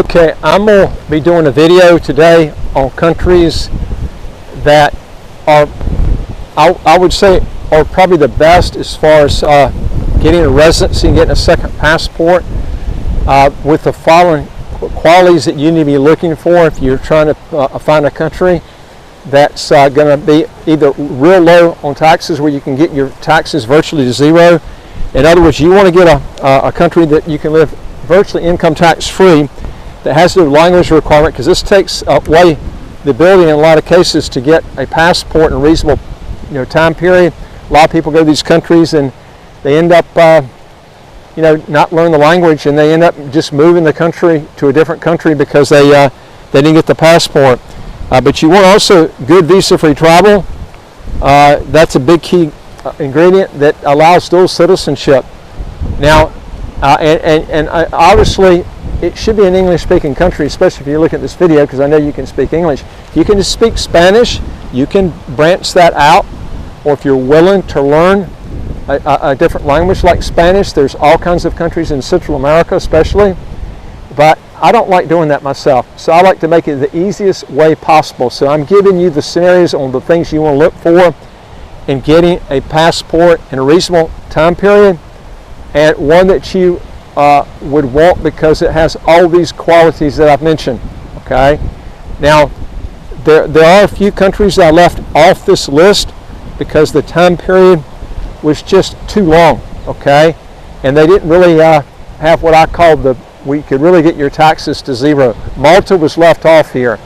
Okay, I'm going to be doing a video today on countries that are, I would say, are probably the best as far as getting a residency and getting a second passport with the following qualities that you need to be looking for if you're trying to find a country that's going to be either real low on taxes where you can get your taxes virtually to zero. In other words, you want to get a country that you can live virtually income tax free, that has the language requirement, because this takes away the ability in a lot of cases to get a passport in a reasonable time period. A lot of people go to these countries and they end up not learning the language, and they end up just moving the country to a different country because they didn't get the passport. But you want also good visa-free travel. That's a big key ingredient that allows dual citizenship. Now, and obviously, it should be an English-speaking country, especially if you look at this video, because I know you can speak English. If you can just speak Spanish, you can branch that out, or if you're willing to learn a different language like Spanish, there's all kinds of countries in Central America especially, but I don't like doing that myself, so I like to make it the easiest way possible. So I'm giving you the scenarios on the things you want to look for in getting a passport in a reasonable time period, and one that you would want because it has all these qualities that I've mentioned. Okay, now there are a few countries that I left off this list because the time period was just too long. Okay, and they didn't really have what I called we could really get your taxes to zero. Malta was left off here.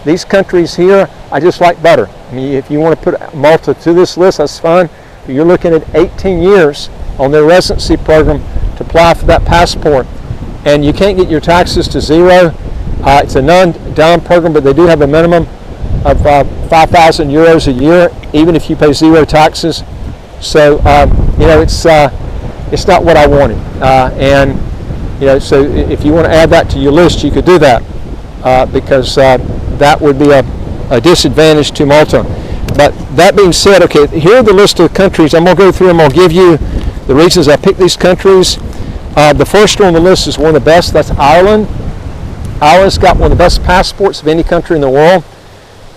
These countries here I just like better. I mean, if you want to put Malta to this list, that's fine, but you're looking at 18 years on their residency program to apply for that passport, and you can't get your taxes to zero. It's a non-dom program, but they do have a minimum of 5,000 euros a year, even if you pay zero taxes. So it's not what I wanted, and so if you want to add that to your list, you could do that because that would be a disadvantage to Malta. But that being said, okay, here are the list of countries. I'm going to go through them. I'll give you the reasons I picked these countries. The first one on the list is one of the best. That's Ireland. Ireland's got one of the best passports of any country in the world.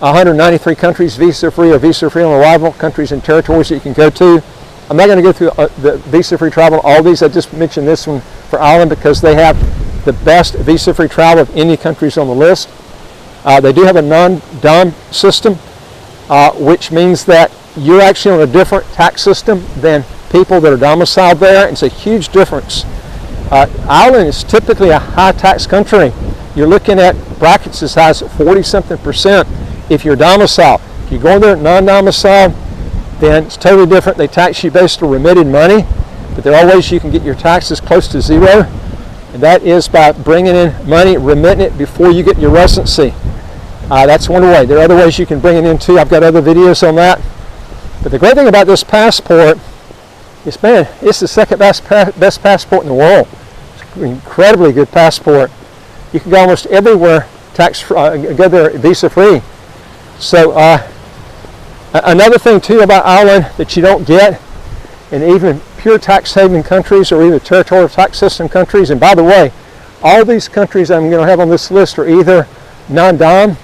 193 countries visa-free or visa-free on arrival, countries and territories that you can go to. I'm not going to go through the visa-free travel, all these. I just mentioned this one for Ireland because they have the best visa-free travel of any countries on the list. They do have a non-dom system, which means that you're actually on a different tax system than people that are domiciled there. It's a huge difference. Ireland is typically a high tax country. You're looking at brackets as high as 40-something% if you're domiciled. If you go there non-domiciled, then it's totally different. They tax you based on remitted money, but there are ways you can get your taxes close to zero, and that is by bringing in money, remitting it before you get your residency. That's one way. There are other ways you can bring it in too. I've got other videos on that. But the great thing about this passport is, man, it's the second best passport in the world. It's an incredibly good passport. You can go almost everywhere go there visa-free. So another thing too about Ireland that you don't get in even pure tax-haven countries or even territorial tax system countries, and by the way, all these countries I'm going to have on this list are either non-dom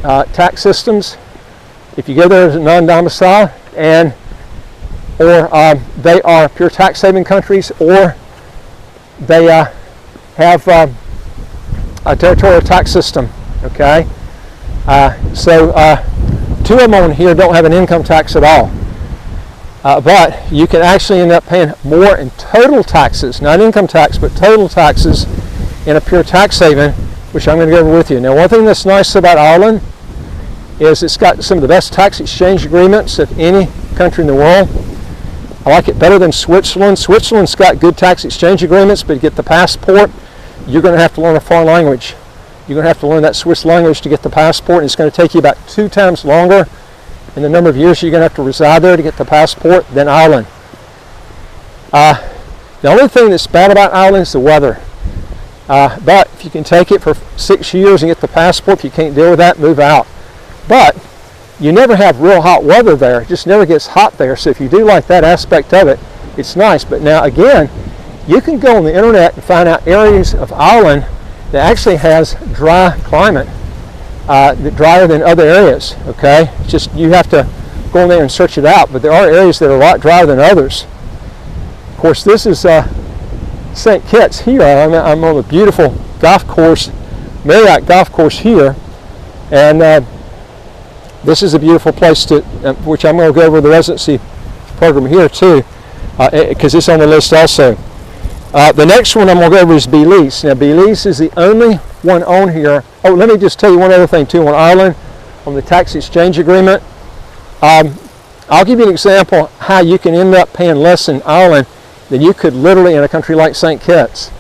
tax systems, if you go there as a non-domicile, or they are pure tax-haven countries, or they have a territorial tax system. Okay, so two of them on here don't have an income tax at all, but you can actually end up paying more in total taxes, not income tax, but total taxes in a pure tax haven, which I'm going to go over with you. Now, one thing that's nice about Ireland is it's got some of the best tax exchange agreements of any country in the world. I like it better than Switzerland. Switzerland's got good tax exchange agreements, but to get the passport, you're going to have to learn a foreign language. You're going to have to learn that Swiss language to get the passport, and it's going to take you about 2 times longer in the number of years you're going to have to reside there to get the passport than Ireland. The only thing that's bad about Ireland is the weather. But if you can take it for 6 years and get the passport, if you can't deal with that, move out. But you never have real hot weather there. It just never gets hot there. So if you do like that aspect of it, it's nice. But now again, you can go on the internet and find out areas of Ireland that actually has dry climate, drier than other areas. Okay, it's just you have to go in there and search it out. But there are areas that are a lot drier than others. Of course, this is St. Kitts here. I'm on a beautiful golf course, Marriott golf course here, and this is a beautiful place to, which I'm going to go over the residency program here too, because it's on the list also. The next one I'm going to go over is Belize. Now, Belize is the only one on here. Oh, let me just tell you one other thing too on Ireland, on the tax exchange agreement. I'll give you an example how you can end up paying less in Ireland than you could literally in a country like St. Kitts.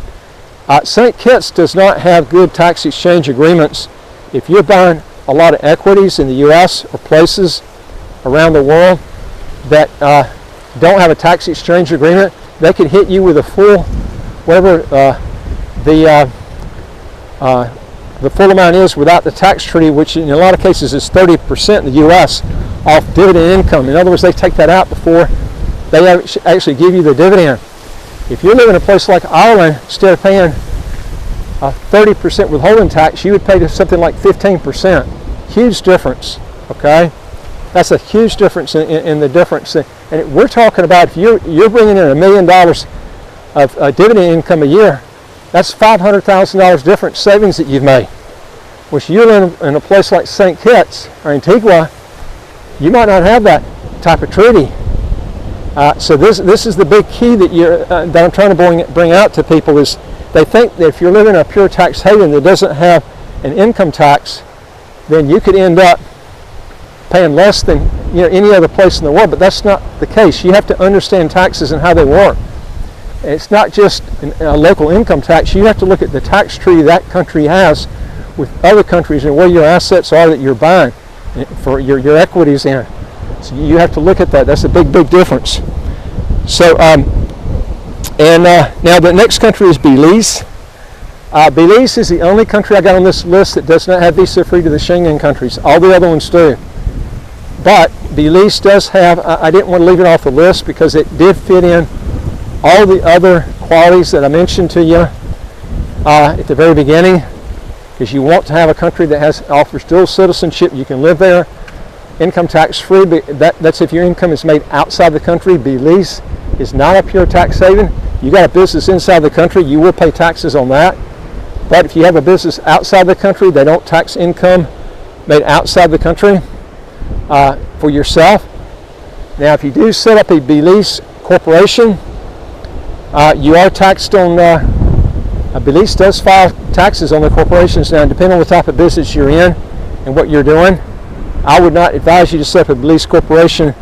St. Kitts does not have good tax exchange agreements. If you're buying a lot of equities in the U.S. or places around the world that don't have a tax exchange agreement, they could hit you with a full, whatever the full amount is without the tax treaty, which in a lot of cases is 30% in the U.S. off dividend income. In other words, they take that out before they actually give you the dividend. If you live in a place like Ireland, instead of paying 30% withholding tax, you would pay something like 15%. Huge difference, okay? That's a huge difference in the difference. And we're talking about if you're bringing in $1 million of dividend income a year, that's $500,000 difference savings that you've made. Which you live in a place like St. Kitts or Antigua, you might not have that type of treaty. So this is the big key that I'm trying to bring out to people is they think that if you're living in a pure tax haven that doesn't have an income tax, then you could end up paying less than any other place in the world. But that's not the case. You have to understand taxes and how they work. It's not just a local income tax. You have to look at the tax treaty that country has with other countries and where your assets are that you're buying for your equities in. So you have to look at that. That's a big difference. So, now the next country is Belize. Belize is the only country I got on this list that does not have visa free to the Schengen countries. All the other ones do. But Belize does have, I didn't want to leave it off the list because it did fit in all the other qualities that I mentioned to you at the very beginning, because you want to have a country that offers dual citizenship. You can live there, income tax free. That's if your income is made outside the country. Belize is not a pure tax haven. You got a business inside the country, you will pay taxes on that. But if you have a business outside the country, they don't tax income made outside the country for yourself. Now, if you do set up a Belize corporation, you are taxed on, Belize does file taxes on the corporations. Now, depending on the type of business you're in and what you're doing, I would not advise you to set up a Belize corporation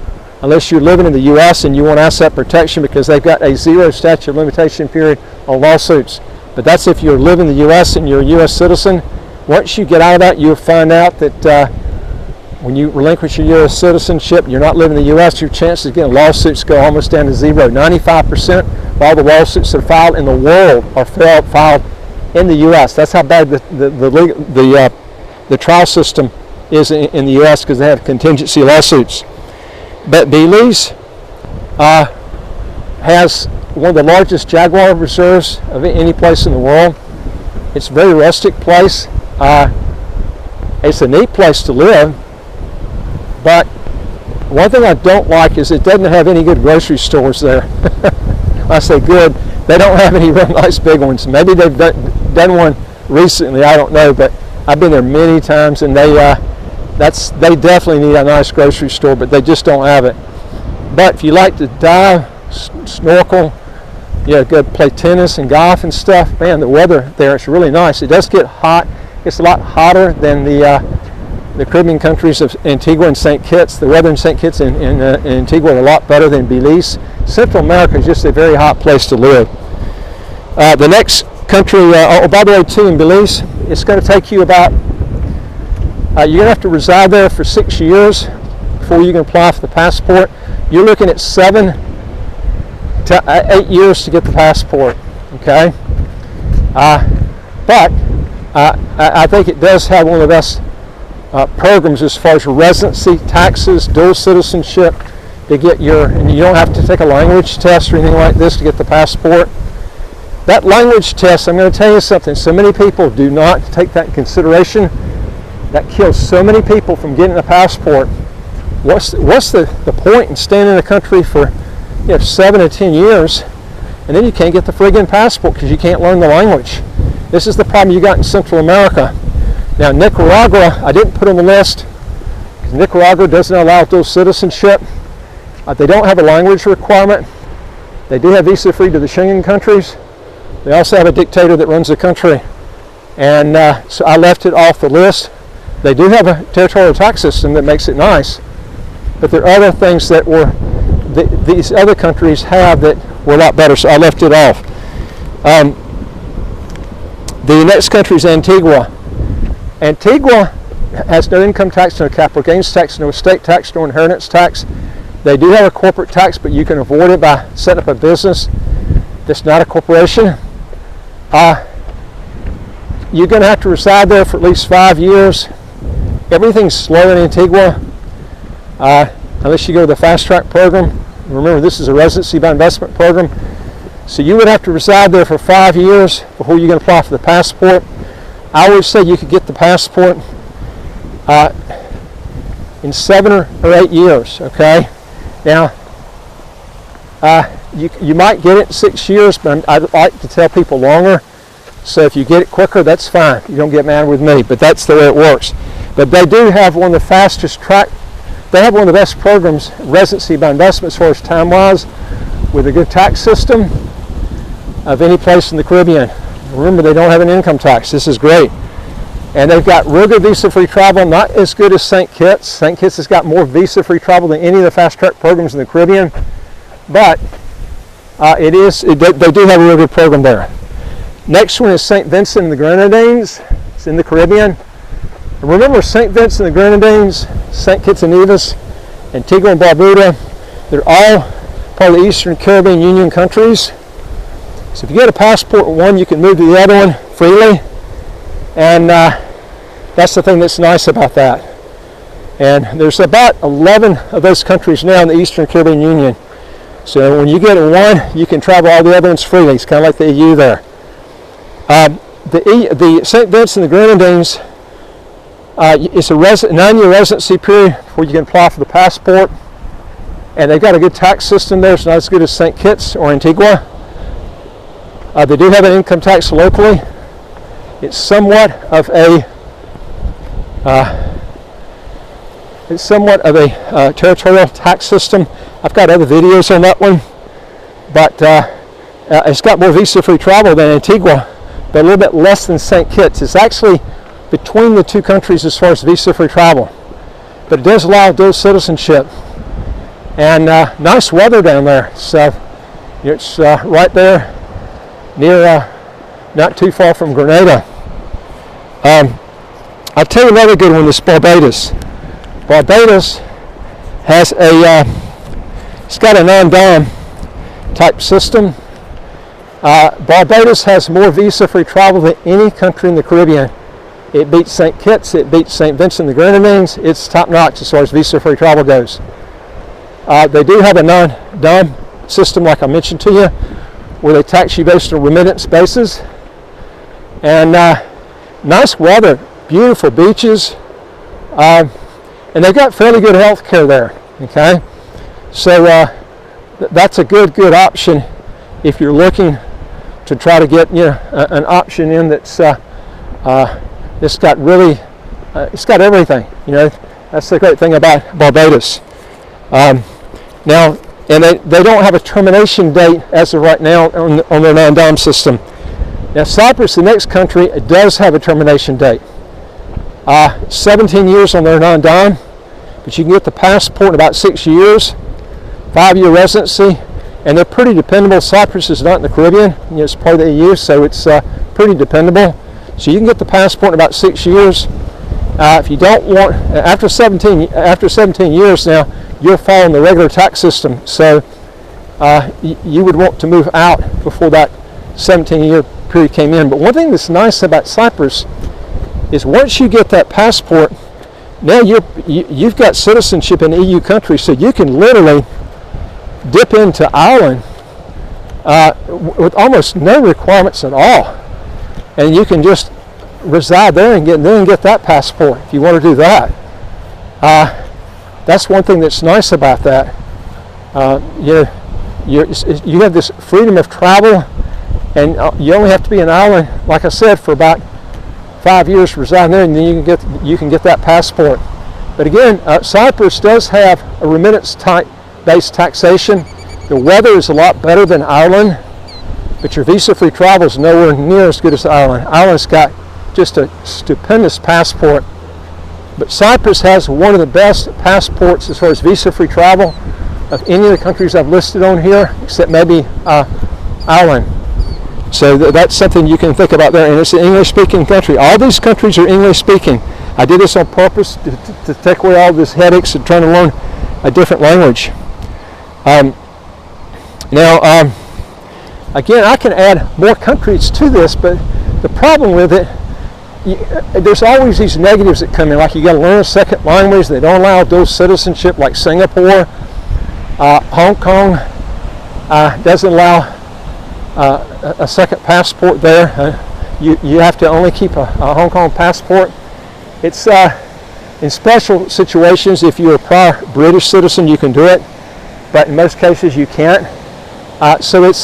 unless you're living in the U.S. and you want asset protection, because they've got a 0 statute of limitation period on lawsuits. But that's if you live in the U.S. and you're a U.S. citizen. Once you get out of that, you'll find out that when you relinquish your U.S. citizenship, you're not living in the U.S., your chances of getting lawsuits go almost down to 0. 95% of all the lawsuits that are filed in the world are filed in the U.S. That's how bad the trial system is in the U.S., because they have contingency lawsuits. But Belize has one of the largest jaguar reserves of any place in the world. It's a very rustic place. It's a neat place to live. But one thing I don't like is it doesn't have any good grocery stores there. When I say good, they don't have any real nice big ones. Maybe they've done one recently, I don't know, but I've been there many times, and they definitely need a nice grocery store, but they just don't have it. But if you like to dive, snorkel, go play tennis and golf and stuff, man, the weather there is really nice. It does get hot. It's a lot hotter than the Caribbean countries of Antigua and St. Kitts. The weather in St. Kitts and Antigua are a lot better than Belize. Central America is just a very hot place to live. The next country, by the way, too, in Belize, it's going to take you about, you're going to have to reside there for 6 years before you can apply for the passport. You're looking at 7 to 8 years to get the passport, okay? But I think it does have one of the best programs as far as residency, taxes, dual citizenship, to get and you don't have to take a language test or anything like this to get the passport. that language test, I'm going to tell you something. So many people do not take that in consideration. That kills so many people from getting a passport. What's the point in staying in a country for 7 to 10 years, and then you can't get the friggin' passport because you can't learn the language? This is the problem you got in Central America. Now, Nicaragua, I didn't put on the list because Nicaragua doesn't allow dual citizenship. They don't have a language requirement. They do have visa free to the Schengen countries. They also have a dictator that runs the country. And so I left it off the list. They do have a territorial tax system that makes it nice, but there are other things that these other countries have that were a lot better, so I left it off. The next country is Antigua. Antigua has no income tax, no capital gains tax, no estate tax, no inheritance tax. They do have a corporate tax, but you can avoid it by setting up a business that's not a corporation. You're going to have to reside there for at least 5 years. Everything's slow in Antigua, unless you go to the fast track program. Remember, this is a residency by investment program. So you would have to reside there for 5 years before you can apply for the passport. I always say you could get the passport in 7 or 8 years, okay? Now, you might get it in 6 years, but I'd like to tell people longer. So if you get it quicker, that's fine. You don't get mad with me, but that's the way it works. But they do have one of the fastest they have one of the best programs, residency by investment, as far as time-wise, with a good tax system of any place in the Caribbean. Remember, they don't have an income tax. This is great. And they've got real good visa-free travel, not as good as St. Kitts. St. Kitts has got more visa-free travel than any of the fast-track programs in the Caribbean, but they do have a real good program there. Next one is St. Vincent and the Grenadines. It's in the Caribbean. And remember, St. Vincent and the Grenadines, St. Kitts and Nevis, Antigua and Barbados, they're all part of the Eastern Caribbean Union countries. So if you get a passport with one, you can move to the other one freely. And that's the thing that's nice about that. And there's about 11 of those countries now in the Eastern Caribbean Union. So when you get one, you can travel all the other ones freely. It's kind of like the EU there. The St. Vincent and the Grenadines, it's a 9-year residency period where you can apply for the passport. And they've got a good tax system there. It's not as good as St. Kitts or Antigua. They do have an income tax locally. It's somewhat of a territorial tax system. I've got other videos on that one, but it's got more visa-free travel than Antigua, but a little bit less than St. Kitts. It's actually between the two countries as far as visa-free travel, but it does allow dual citizenship. And nice weather down there, so it's right there near, not too far from Grenada. I'll tell you another good one, is Barbados. Barbados has it's got a non-dom type system. Barbados has more visa-free travel than any country in the Caribbean. It beats St. Kitts, it beats St. Vincent and the Grenadines. It's top-notch as far as visa-free travel goes. They do have a non-dom system, like I mentioned to you, where they tax you based on remittance basis. And nice weather, beautiful beaches, and they've got fairly good health care there, okay? So that's a good option if you're looking to try to get an option in that's it's got really it's got everything. That's the great thing about Barbados. Now, and they don't have a termination date as of right now on their non-dom system. Now, Cyprus, the next country, it does have a termination date. 17 years on their non-dom, but you can get the passport in about 6 years, 5-year residency, and they're pretty dependable. Cyprus is not in the Caribbean, it's part of the EU, so it's pretty dependable. So you can get the passport in about 6 years. If you don't want, after 17 years now, you'll fall in the regular tax system. So you would want to move out before that 17-year period came in. But one thing that's nice about Cyprus is once you get that passport, now you've got citizenship in EU countries, so you can literally dip into Ireland with almost no requirements at all, and you can just reside there and get that passport if you want to do that. That's one thing that's nice about that. You have this freedom of travel, and you only have to be in Ireland, like I said, for about 5 years residing there, and then you can get that passport. But again, Cyprus does have a remittance type based taxation. The weather is a lot better than Ireland, but your visa-free travel is nowhere near as good as Ireland. Ireland's got just a stupendous passport, but Cyprus has one of the best passports as far as visa-free travel of any of the countries I've listed on here, except maybe Ireland. So that's something you can think about there, and it's an English-speaking country. All these countries are English-speaking. I did this on purpose to take away all this headaches of trying to learn a different language. Again, I can add more countries to this, but the problem with it, there's always these negatives that come in, like you got to learn a second language. They don't allow dual citizenship, like Singapore. Hong Kong doesn't allow a second passport there. You have to only keep a Hong Kong passport. It's in special situations, if you're a prior British citizen, you can do it, but in most cases you can't. So it's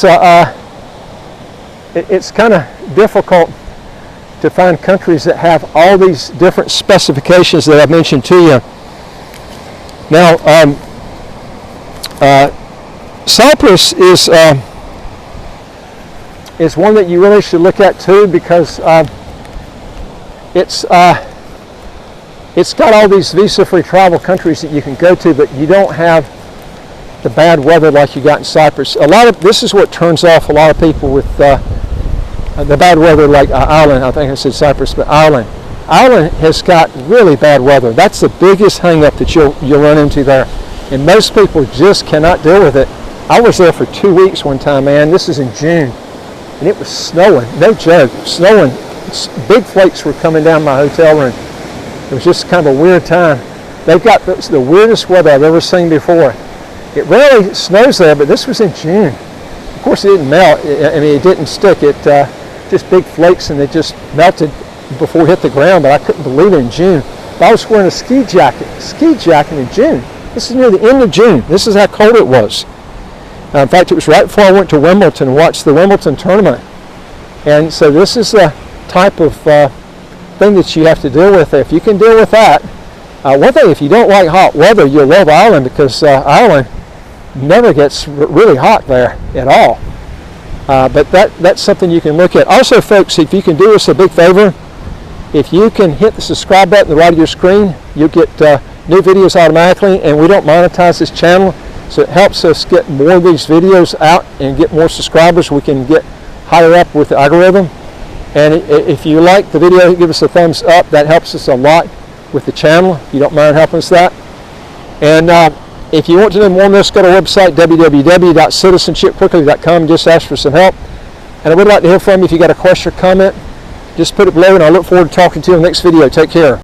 kind of difficult to find countries that have all these different specifications that I've mentioned to you. Now, Cyprus is one that you really should look at too, because it's got all these visa-free travel countries that you can go to, but you don't have the bad weather like you got in Cyprus. This is what turns off a lot of people with the bad weather, like Ireland. I think I said Cyprus, but Ireland. Ireland has got really bad weather. That's the biggest hang-up that you'll run into there, and most people just cannot deal with it. I was there for 2 weeks one time, man. This is in June, and it was snowing. No joke, snowing. Big flakes were coming down my hotel room. It was just kind of a weird time. They've got the weirdest weather I've ever seen before. It rarely snows there, but this was in June. Of course, it didn't melt. I mean, it didn't stick. It just big flakes, and they just melted before it hit the ground. But I couldn't believe it in June. But I was wearing a ski jacket in June. This is near the end of June. This is how cold it was. In fact, it was right before I went to Wimbledon and watched the Wimbledon tournament. And so this is the type of thing that you have to deal with. If you can deal with that, one thing, if you don't like hot weather, you'll love Ireland, because Ireland never gets really hot there at all. But that's something you can look at. Also, folks, if you can do us a big favor, if you can hit the subscribe button at the right of your screen, you'll get new videos automatically, and we don't monetize this channel, so it helps us get more of these videos out and get more subscribers. We can get higher up with the algorithm. And if you like the video, give us a thumbs up. That helps us a lot with the channel, if you don't mind helping us that. And if you want to know more on this, go to our website, www.citizenshipquickly.com. Just ask for some help. And I would like to hear from you. If you got a question or comment, just put it below, and I look forward to talking to you in the next video. Take care.